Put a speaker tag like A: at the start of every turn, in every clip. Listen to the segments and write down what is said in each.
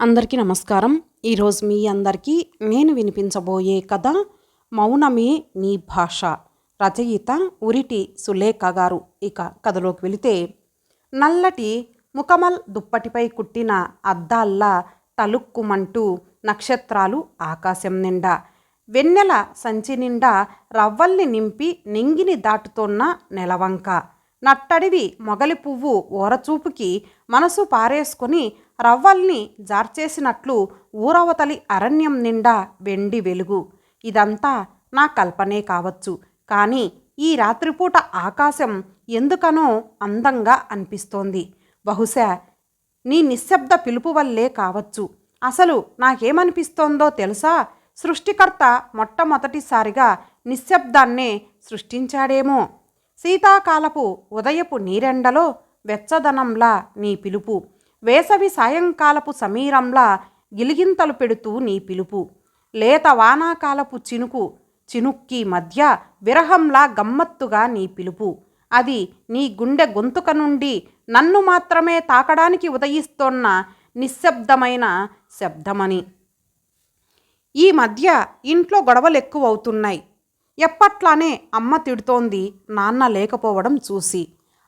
A: అందరికీ నమస్కారం. ఈరోజు మీ అందరికీ నేను వినిపించబోయే కథ మౌనమే నీ భాష. రచయిత ఉరిటి సులేఖ గారు. ఇక కథలోకి వెళితే, నల్లటి ముకమల్ దుప్పటిపై కుట్టిన అద్దాల్లా తలుక్కుమంటూ నక్షత్రాలు ఆకాశం నిండా, వెన్నెల సంచి నిండా రవ్వల్ని నింపి నింగిని దాటుతోన్న నెలవంక, నట్టడివి మొగలి పువ్వు ఓరచూపుకి మనసు పారేసుకొని రవ్వల్ని జార్చేసినట్లు ఊరవతలి అరణ్యం నిండా వెండి వెలుగు. ఇదంతా నా కల్పనే కావచ్చు, కానీ ఈ రాత్రిపూట ఆకాశం ఎందుకనో అందంగా అనిపిస్తోంది. బహుశా నీ నిశ్శబ్ద పిలుపు వల్లే కావచ్చు. అసలు నాకేమనిపిస్తోందో తెలుసా? సృష్టికర్త మొట్టమొదటిసారిగా నిశ్శబ్దాన్నే సృష్టించాడేమో. శీతాకాలపు ఉదయపు నీరెండలో వెచ్చదనంలా నీ పిలుపు, వేసవి సాయంకాలపు సమీరంలా గిలిగింతలు పెడుతూ నీ పిలుపు, లేత వానాకాలపు చినుక్కి మధ్య విరహంలా గమ్మత్తుగా నీ పిలుపు. అది నీ గుండె గొంతుక నుండి నన్ను మాత్రమే తాకడానికి ఉదయిస్తోన్న నిశ్శబ్దమైన శబ్దమని. ఈ మధ్య ఇంట్లో గొడవలు ఎక్కువవుతున్నాయి. ఎప్పట్లానే అమ్మ తిడుతోంది నాన్న లేకపోవడం చూసి.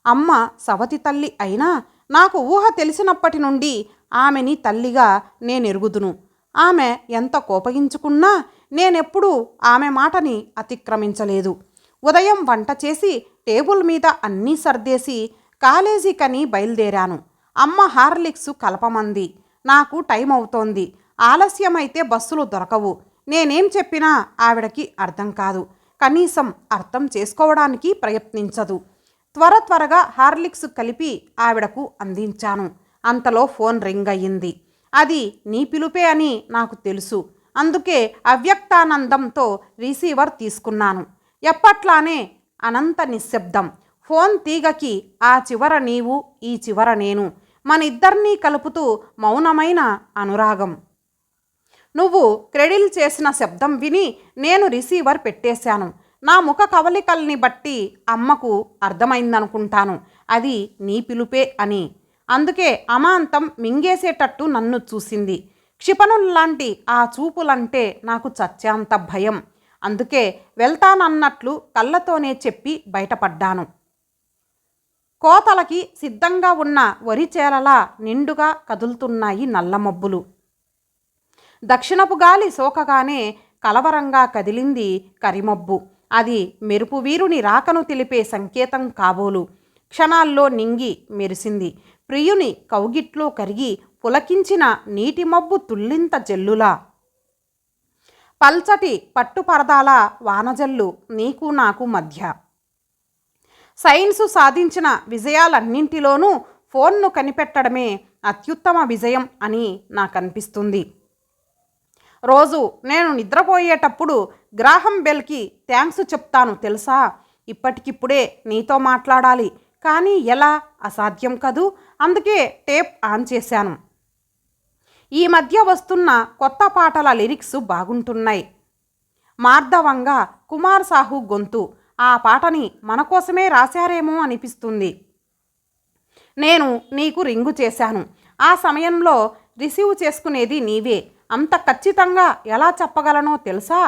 A: అమ్మ సవతి తల్లి అయినా నాకు ఊహ తెలిసినప్పటి నుండి ఆమెని తల్లిగా నేనెరుగుదును. ఆమె ఎంత కోపగించుకున్నా నేనెప్పుడూ ఆమె మాటని అతిక్రమించలేదు. ఉదయం వంట చేసి టేబుల్ మీద అన్నీ సర్దేసి కాలేజీకని బయలుదేరాను. అమ్మ హార్లిక్స్ కలపమంది. నాకు టైం అవుతోంది. ఆలస్యమైతే బస్సులు దొరకవు. నేనేం చెప్పినా ఆవిడకి అర్థం కాదు. కనీసం అర్థం చేసుకోవడానికి ప్రయత్నించదు. త్వరగా హార్లిక్స్ కలిపి ఆవిడకు అందించాను. అంతలో ఫోన్ రింగ్ అయ్యింది. అది నీ పిలుపే అని నాకు తెలుసు. అందుకే అవ్యక్తానందంతో రిసీవర్ తీసుకున్నాను. ఎప్పట్లానే అనంత నిశ్శబ్దం. ఫోన్ తీగకి ఆ చివర నీవు, ఈ చివర నేను, మనిద్దరినీ కలుపుతూ మౌనమైన అనురాగం. నువ్వు క్రెడిల్ చేసిన శబ్దం విని నేను రిసీవర్ పెట్టేశాను. నా ముఖ కవలికల్ని బట్టి అమ్మకు అర్థమైందనుకుంటాను అది నీ పిలుపే అని. అందుకే అమాంతం మింగేసేటట్టు నన్ను చూసింది. క్షిపణుల్లాంటి ఆ చూపులంటే నాకు చచ్చేంత భయం. అందుకే వెళ్తానన్నట్లు కళ్ళతోనే చెప్పి బయటపడ్డాను. కోతలకి సిద్ధంగా ఉన్న వరిచేలలా నిండుగా కదులుతున్నాయి నల్లమబ్బులు. దక్షిణపు గాలి సోకగానే కలవరంగా కదిలింది కరిమబ్బు. అది మెరుపు వీరుని రాకను తెలిపే సంకేతం కాబోలు. క్షణాల్లో నింగి మెరిసింది. ప్రియుని కౌగిట్లో కరిగి పులకించిన నీటి మబ్బు తుల్లింత జల్లులా, పల్చటి పట్టుపరదాల వానజల్లు నీకు నాకు మధ్య. సైన్సు సాధించిన విజయాలన్నింటిలోనూ ఫోన్ను కనిపెట్టడమే అత్యుత్తమ విజయం అని నాకనిపిస్తుంది. రోజు నేను నిద్రపోయేటప్పుడు గ్రాహం బెల్కి థ్యాంక్స్ చెప్తాను తెలుసా? ఇప్పటికిప్పుడే నీతో మాట్లాడాలి, కానీ ఎలా? అసాధ్యం కదూ. అందుకే టేప్ ఆన్ చేశాను. ఈ మధ్య వస్తున్న కొత్త పాటల లిరిక్స్ బాగుంటున్నాయి. మార్ధవంగా కుమార్ సాహు గొంతు. ఆ పాటని మన కోసమే రాశారేమో అనిపిస్తుంది. నేను నీకు రింగు చేశాను. ఆ సమయంలో రిసీవ్ చేసుకునేది నీవే. అంత ఖచ్చితంగా ఎలా చెప్పగలనో తెలుసా?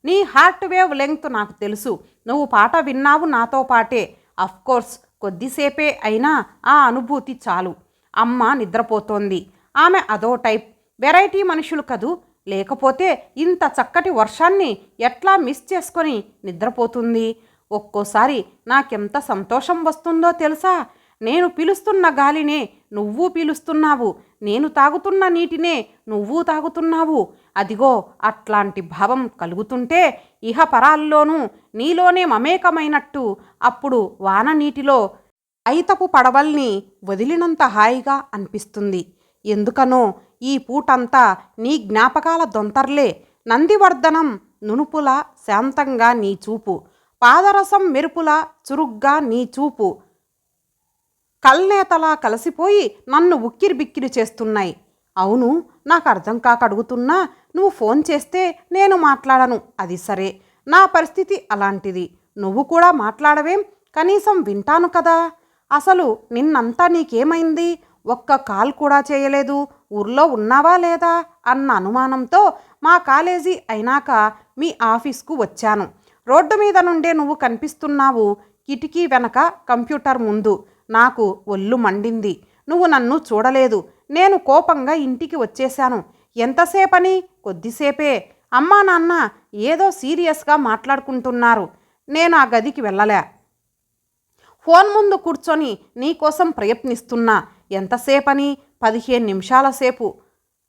A: నీ హార్ట్ వేవ్ లెంగ్త్ నాకు తెలుసు. నువ్వు పాట విన్నావు నాతో పాటే. అఫ్కోర్స్ కొద్దిసేపే అయినా ఆ అనుభూతి చాలు. అమ్మ నిద్రపోతోంది. ఆమె అదో టైప్ వెరైటీ మనుషులు కదూ. లేకపోతే ఇంత చక్కటి వర్షాన్ని ఎట్లా మిస్ చేసుకొని నిద్రపోతుంది? ఒక్కోసారి నాకెంత సంతోషం వస్తుందో తెలుసా? నేను పీలుస్తున్న గాలినే నువ్వు పీలుస్తున్నావు. నేను తాగుతున్న నీటినే నువ్వు తాగుతున్నావు. అదిగో అట్లాంటి భావం కలుగుతుంటే ఇహపరాల్లోనూ నీలోనే మమేకమైనట్టు. అప్పుడు వాన నీటిలో ఐతపు పడవల్ని వదిలినంత హాయిగా అనిపిస్తుంది. ఎందుకనో ఈ పూటంతా నీ జ్ఞాపకాల దొంతర్లే. నందివర్ధనం నునుపుల శాంతంగా నీ చూపు, పాదరసం మెరుపుల చురుగ్గా నీ చూపు కల్నేతలా కలిసిపోయి నన్ను ఉక్కిరి బిక్కిరి చేస్తున్నాయి. అవును, నాకు అర్థం కాక అడుగుతున్నా. నువ్వు ఫోన్ చేస్తే నేను మాట్లాడను, అది సరే. నా పరిస్థితి అలాంటిది. నువ్వు కూడా మాట్లాడవేం? కనీసం వింటాను కదా. అసలు నిన్నంతా నీకేమైంది? ఒక్క కాల్ కూడా చేయలేదు. ఊర్లో ఉన్నావా లేదా అన్న అనుమానంతో మా కాలేజీ అయినాక మీ ఆఫీస్కు వచ్చాను. రోడ్డు మీద నుండే నువ్వు కనిపిస్తున్నావు. కిటికీ వెనక కంప్యూటర్ ముందు. నాకు ఒళ్ళు మండింది. నువ్వు నన్ను చూడలేదు. నేను కోపంగా ఇంటికి వచ్చేశాను. ఎంతసేపని? కొద్దిసేపే. అమ్మా నాన్న ఏదో సీరియస్గా మాట్లాడుకుంటున్నారు. నేను ఆ గదికి వెళ్ళలే. ఫోన్ ముందు కూర్చొని నీకోసం ప్రయత్నిస్తున్నా. ఎంతసేపని? 15 నిమిషాల సేపు.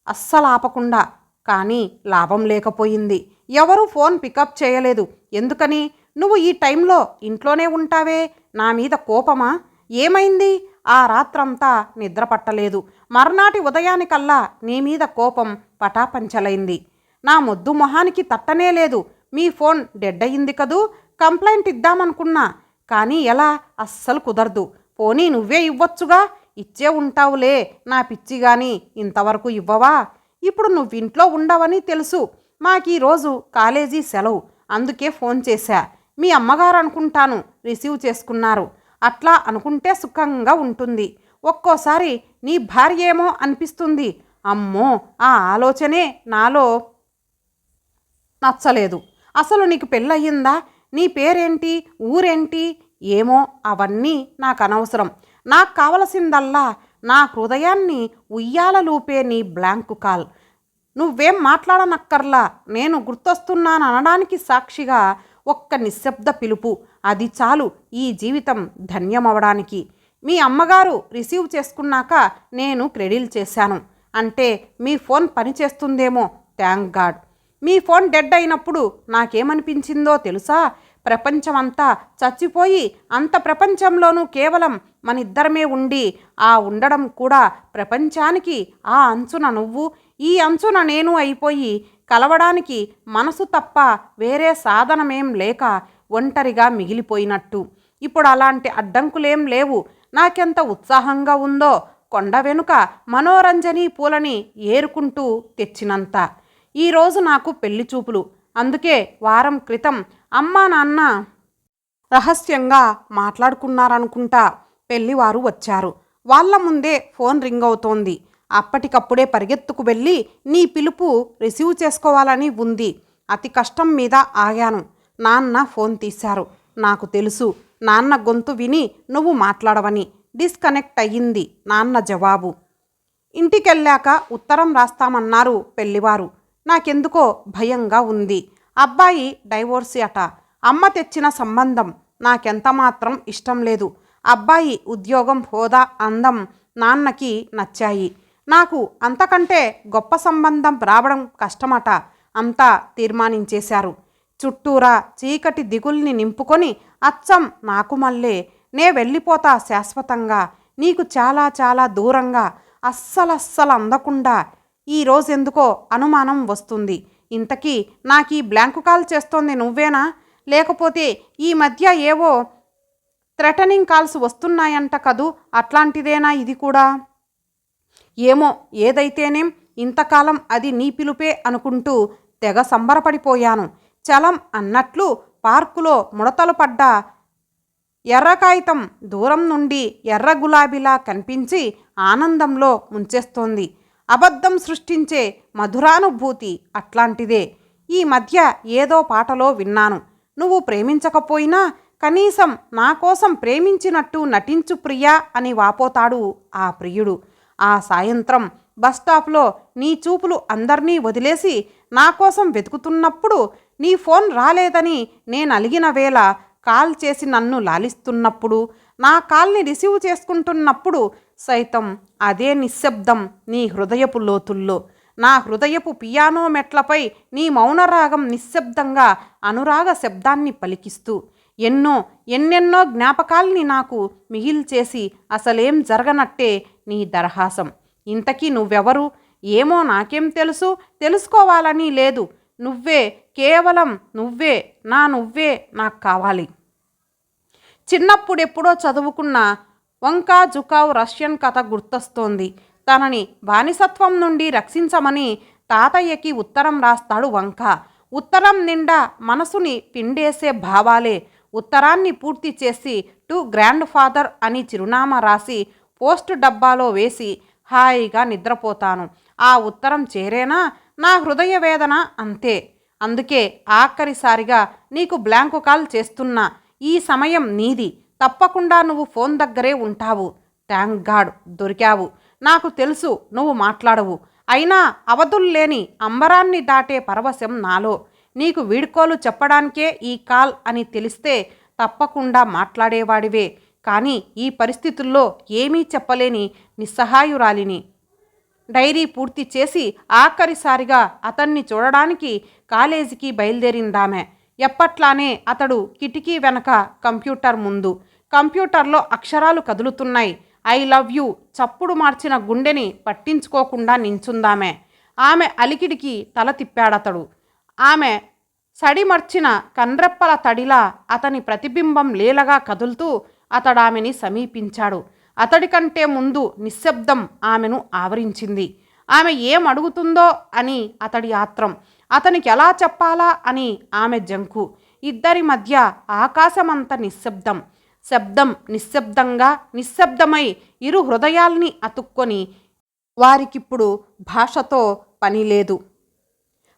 A: అస్సలు ఆపకుండా. కానీ లాభం లేకపోయింది. ఎవరూ ఫోన్ పికప్ చేయలేదు. ఎందుకని? నువ్వు ఈ టైంలో ఇంట్లోనే ఉంటావే. నా మీద కోపమా? ఏమైంది? ఆ రాత్రంతా నిద్ర పట్టలేదు. మర్నాటి ఉదయానికల్లా నీ మీద కోపం పటాపంచలైంది. నా మొద్దు మొహానికి తట్టనే లేదు. మీ ఫోన్ డెడ్ అయింది కదూ. కంప్లైంట్ ఇద్దామనుకున్నా. కానీ ఎలా? అస్సలు కుదరదు. పోనీ నువ్వే ఇవ్వొచ్చుగా. ఇచ్చే ఉంటావులే. నా పిచ్చి గాని ఇంతవరకు ఇవ్వవా? ఇప్పుడు నువ్వింట్లో ఉండవని తెలుసు. మాకీరోజు కాలేజీ సెలవు. అందుకే ఫోన్ చేశా. మీ అమ్మగారు అనుకుంటాను రిసీవ్ చేసుకున్నారు. అట్లా అనుకుంటే సుఖంగా ఉంటుంది. ఒక్కోసారి నీ భార్య ఏమో అనిపిస్తుంది. అమ్మో, ఆ ఆలోచనే నాలో నచ్చలేదు. అసలు నీకు పెళ్ళయిందా? నీ పేరేంటి? ఊరేంటి? ఏమో, అవన్నీ నాకు అనవసరం. నాకు కావలసిందల్లా నా హృదయాన్ని ఉయ్యాలలూపే నీ బ్లాంకు కాల్. నువ్వేం మాట్లాడనక్కర్లా. నేను గుర్తొస్తున్నాననడానికి సాక్షిగా ఒక్క నిశ్శబ్ద పిలుపు. అది చాలు ఈ జీవితం ధన్యమవడానికి. మీ అమ్మగారు రిసీవ్ చేసుకున్నాక నేను క్రెడిల్ చేశాను. అంటే మీ ఫోన్ పనిచేస్తుందేమో. Thank God. మీ ఫోన్ డెడ్ అయినప్పుడు నాకేమనిపించిందో తెలుసా? ప్రపంచమంతా చచ్చిపోయి అంత ప్రపంచంలోనూ కేవలం మనిద్దరమే ఉండి, ఆ ఉండడం కూడా ప్రపంచానికి ఆ అంచున నువ్వు, ఈ అంచున నేను అయిపోయి కలవడానికి మనసు తప్ప వేరే సాధనమేం లేక ఒంటరిగా మిగిలిపోయినట్టు. ఇప్పుడు అలాంటి అడ్డంకులేం లేవు. నాకెంత ఉత్సాహంగా ఉందో. కొండ వెనుక మనోరంజని పూలని ఏరుకుంటూ తెచ్చినంత. ఈరోజు నాకు పెళ్లి చూపులు. అందుకే వారం క్రితం అమ్మా నాన్న రహస్యంగా మాట్లాడుకున్నారనుకుంటా. పెళ్లివారు వచ్చారు. వాళ్ళ ముందే ఫోన్ రింగ్ అవుతోంది. అప్పటికప్పుడే పరిగెత్తుకు వెళ్ళి నీ పిలుపు రిసీవ్ చేసుకోవాలని ఉంది. అతి కష్టం మీద ఆగాను. నాన్న ఫోన్ తీశారు. నాకు తెలుసు నాన్న గొంతు విని నువ్వు మాట్లాడవని. డిస్కనెక్ట్ అయ్యింది నాన్న జవాబు. ఇంటికెళ్ళాక ఉత్తరం రాస్తామన్నారు పెళ్లివారు. నాకెందుకో భయంగా ఉంది. అబ్బాయి డైవోర్సీ అట. అమ్మ తెచ్చిన సంబంధం నాకెంత మాత్రం ఇష్టం లేదు. అబ్బాయి ఉద్యోగం, హోదా, అందం నాన్నకి నచ్చాయి. నాకు అంతకంటే గొప్ప సంబంధం రావడం కష్టమట. అంతా తీర్మానించేశారు. చుట్టూరా చీకటి దిగుల్ని నింపుకొని అచ్చం నాకు మళ్ళే నే వెళ్ళిపోతా శాశ్వతంగా, నీకు చాలా చాలా దూరంగా, అస్సలస్సలు అందకుండా. ఈరోజెందుకో అనుమానం వస్తుంది. ఇంతకీ నాకీ బ్లాంకు కాల్ చేస్తోంది నువ్వేనా? లేకపోతే ఈ మధ్య ఏవో థ్రెటనింగ్ కాల్స్ వస్తున్నాయంట కదూ, అట్లాంటిదేనా ఇది కూడా? ఏమో, ఏదైతేనేం ఇంతకాలం అది నీ పిలుపే అనుకుంటూ తెగ సంబరపడిపోయాను. చలం అన్నట్లు పార్కులో ముడతలు పడ్డ ఎర్ర కాగితం దూరం నుండి ఎర్ర గులాబీలా కనిపించి ఆనందంలో ముంచేస్తోంది. అబద్ధం సృష్టించే మధురానుభూతి అట్లాంటిదే. ఈ మధ్య ఏదో పాటలో విన్నాను. నువ్వు ప్రేమించకపోయినా కనీసం నా కోసం ప్రేమించినట్టు నటించు ప్రియా అని వాపోతాడు ఆ ప్రియుడు. ఆ సాయంత్రం బస్టాప్లో నీ చూపులు అందర్నీ వదిలేసి నా కోసం వెతుకుతున్నప్పుడు, నీ ఫోన్ రాలేదని నేను అలిగిన వేళ కాల్ చేసి నన్ను లాలిస్తున్నప్పుడు, నా కాల్ని రిసీవ్ చేసుకుంటున్నప్పుడు సైతం అదే నిశ్శబ్దం నీ హృదయపు లోతుల్లో. నా హృదయపు పియానో మెట్లపై నీ మౌనరాగం నిశ్శబ్దంగా అనురాగ శబ్దాన్ని పలికిస్తూ ఎన్నెన్నో జ్ఞాపకాల్ని నాకు మిగిల్చేసి అసలేం జరగనట్టే నీ దరహాసం. ఇంతకీ నువ్వెవరు? ఏమో, నాకేం తెలుసు? తెలుసుకోవాలని లేదు. నువ్వే, కేవలం నువ్వే, నువ్వే నాకు కావాలి. చిన్నప్పుడెప్పుడో చదువుకున్న వంకా జుకావ్ రష్యన్ కథ గుర్తొస్తోంది. తనని బానిసత్వం నుండి రక్షించమని తాతయ్యకి ఉత్తరం రాస్తాడు వంక. ఉత్తరం నిండా మనసుని పిండేసే భావాలే. ఉత్తరాన్ని పూర్తి చేసి టు గ్రాండ్ ఫాదర్ అని చిరునామా రాసి పోస్ట్ డబ్బాలో వేసి హాయిగా నిద్రపోతాను. ఆ ఉత్తరం చేరేనా నా హృదయ వేదన అంతే. అందుకే ఆఖరిసారిగా నీకు బ్లాంకు కాల్ చేస్తున్నా. ఈ సమయం నీది. తప్పకుండా నువ్వు ఫోన్ దగ్గరే ఉంటావు. థ్యాంక్ గాడ్ దొరికావు. నాకు తెలుసు నువ్వు మాట్లాడవు. అయినా అవధుల్లేని అంబరాన్ని దాటే పరవశం నాలో. నీకు వీడ్కోలు చెప్పడానికే ఈ కాల్ అని తెలిస్తే తప్పకుండా మాట్లాడేవాడివే. కానీ ఈ పరిస్థితుల్లో ఏమీ చెప్పలేని నిస్సహాయురాలిని. డైరీ పూర్తి చేసి ఆఖరిసారిగా అతన్ని చూడడానికి కాలేజీకి బయలుదేరిందామె. ఎప్పట్లానే అతడు కిటికీ వెనక కంప్యూటర్ ముందు. కంప్యూటర్లో అక్షరాలు కదులుతున్నాయి. ఐ లవ్ యూ చప్పుడు మార్చిన గుండెని పట్టించుకోకుండా నించుందామె. ఆమె అలికిడికి తల తిప్పాడతడు. ఆమె సడిమర్చిన కండ్రెప్పల తడిలా అతని ప్రతిబింబం లీలగా కదులుతూ అతడామెని సమీపించాడు. అతడి కంటే ముందు నిశ్శబ్దం ఆమెను ఆవరించింది. ఆమె ఏం అడుగుతుందో అని అతడి ఆత్రం, అతనికి ఎలా చెప్పాలా అని ఆమె జంకు. ఇద్దరి మధ్య ఆకాశమంత నిశ్శబ్దం. శబ్దం నిశ్శబ్దంగా నిశ్శబ్దమై ఇరు హృదయాల్ని అతుక్కొని వారికిప్పుడు భాషతో పనిలేదు.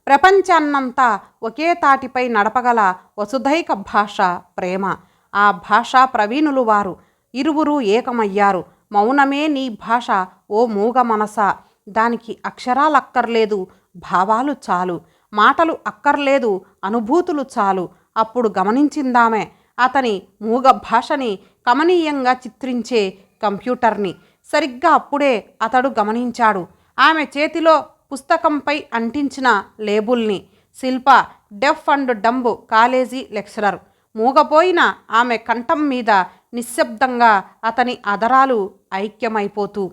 A: ప్రపంచాన్నంతా ఒకే తాటిపై నడపగల వసుధైక భాష ప్రేమ. ఆ భాషా ప్రవీణులు వారు. ఇరువురు ఏకమయ్యారు. మౌనమే నీ భాష ఓ మూగ మనసా. దానికి అక్షరాలక్కర్లేదు, భావాలు చాలు. మాటలు అక్కర్లేదు, అనుభూతులు చాలు. అప్పుడు గమనించిందామె అతని మూగ భాషని కమనీయంగా చిత్రించే కంప్యూటర్ని. సరిగ్గా అప్పుడే అతడు గమనించాడు ఆమె చేతిలో పుస్తకంపై అంటించిన లేబుల్ని. Shilpa, deaf and dumb college lecturer. మూగపోయిన ఆమె కంఠం మీద నిశ్శబ్దంగా అతని అధరాలు ఐక్యమైపోతూ.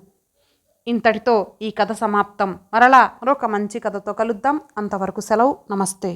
A: ఇంతటితో ఈ కథ సమాప్తం. మరలా మరొక మంచి కథతో కలుద్దాం. అంతవరకు సెలవు. నమస్తే.